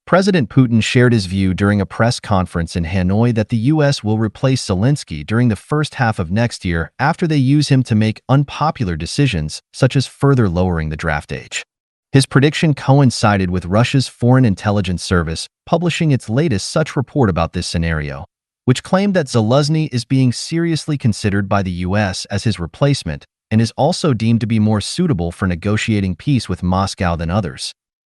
President Putin shared his view during a press conference in Hanoi that the U.S. will replace Zelensky during the first half of next year after they use him to make unpopular decisions, such as further lowering the draft age. His prediction coincided with Russia's Foreign Intelligence Service publishing its latest such report about this scenario, which claimed that Zelensky is being seriously considered by the U.S. as his replacement and is also deemed to be more suitable for negotiating peace with Moscow than others.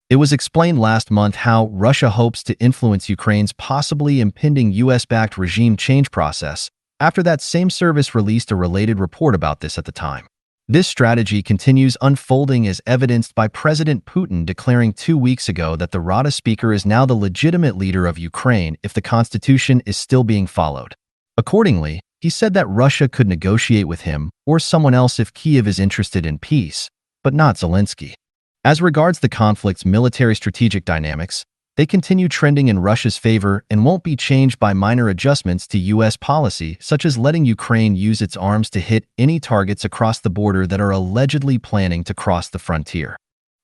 It was explained last month how Russia hopes to influence Ukraine's possibly impending U.S.-backed regime change process after that same service released a related report about this at the time. This strategy continues unfolding as evidenced by President Putin declaring 2 weeks ago that the Rada speaker is now the legitimate leader of Ukraine if the constitution is still being followed. Accordingly, he said that Russia could negotiate with him or someone else if Kyiv is interested in peace, but not Zelensky. As regards the conflict's military strategic dynamics, they continue trending in Russia's favor and won't be changed by minor adjustments to U.S. policy, such as letting Ukraine use its arms to hit any targets across the border that are allegedly planning to cross the frontier.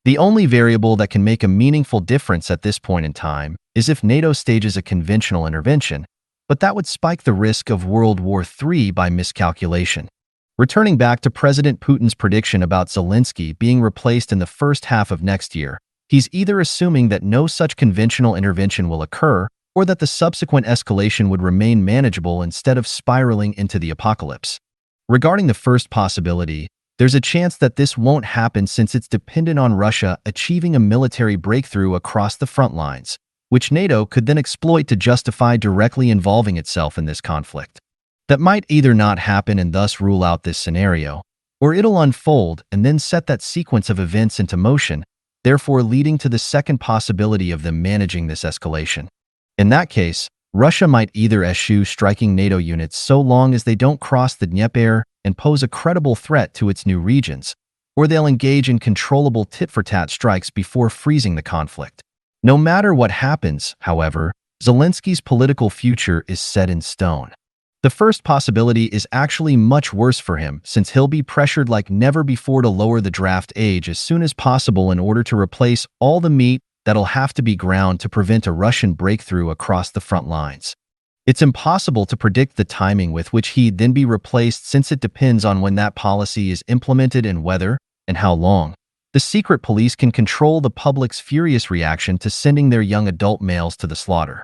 The only variable that can make a meaningful difference at this point in time is if NATO stages a conventional intervention, but that would spike the risk of World War III by miscalculation. Returning back to President Putin's prediction about Zelensky being replaced in the first half of next year, he's either assuming that no such conventional intervention will occur or that the subsequent escalation would remain manageable instead of spiraling into the apocalypse. Regarding the first possibility, there's a chance that this won't happen since it's dependent on Russia achieving a military breakthrough across the front lines, which NATO could then exploit to justify directly involving itself in this conflict. That might either not happen and thus rule out this scenario, or it'll unfold and then set that sequence of events into motion, therefore leading to the second possibility of them managing this escalation. In that case, Russia might either eschew striking NATO units so long as they don't cross the Dnieper and pose a credible threat to its new regions, or they'll engage in controllable tit-for-tat strikes before freezing the conflict. No matter what happens, however, Zelensky's political future is set in stone. The first possibility is actually much worse for him since he'll be pressured like never before to lower the draft age as soon as possible in order to replace all the meat that'll have to be ground to prevent a Russian breakthrough across the front lines. It's impossible to predict the timing with which he'd then be replaced since it depends on when that policy is implemented and whether, and how long, the secret police can control the public's furious reaction to sending their young adult males to the slaughter.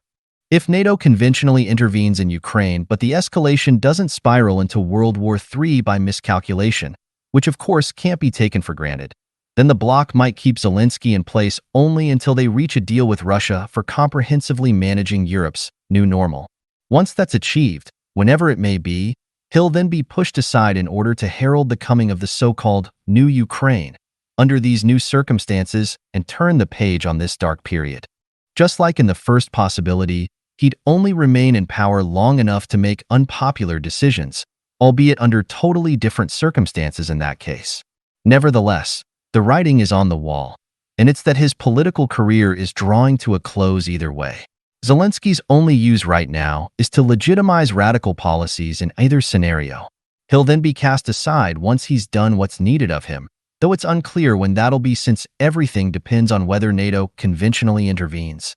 If NATO conventionally intervenes in Ukraine but the escalation doesn't spiral into World War III by miscalculation, which of course can't be taken for granted, then the bloc might keep Zelensky in place only until they reach a deal with Russia for comprehensively managing Europe's new normal. Once that's achieved, whenever it may be, he'll then be pushed aside in order to herald the coming of the so-called New Ukraine under these new circumstances and turn the page on this dark period. Just like in the first possibility, he'd only remain in power long enough to make unpopular decisions, albeit under totally different circumstances in that case. Nevertheless, the writing is on the wall, and it's that his political career is drawing to a close either way. Zelensky's only use right now is to legitimize radical policies in either scenario. He'll then be cast aside once he's done what's needed of him, though it's unclear when that'll be since everything depends on whether NATO conventionally intervenes.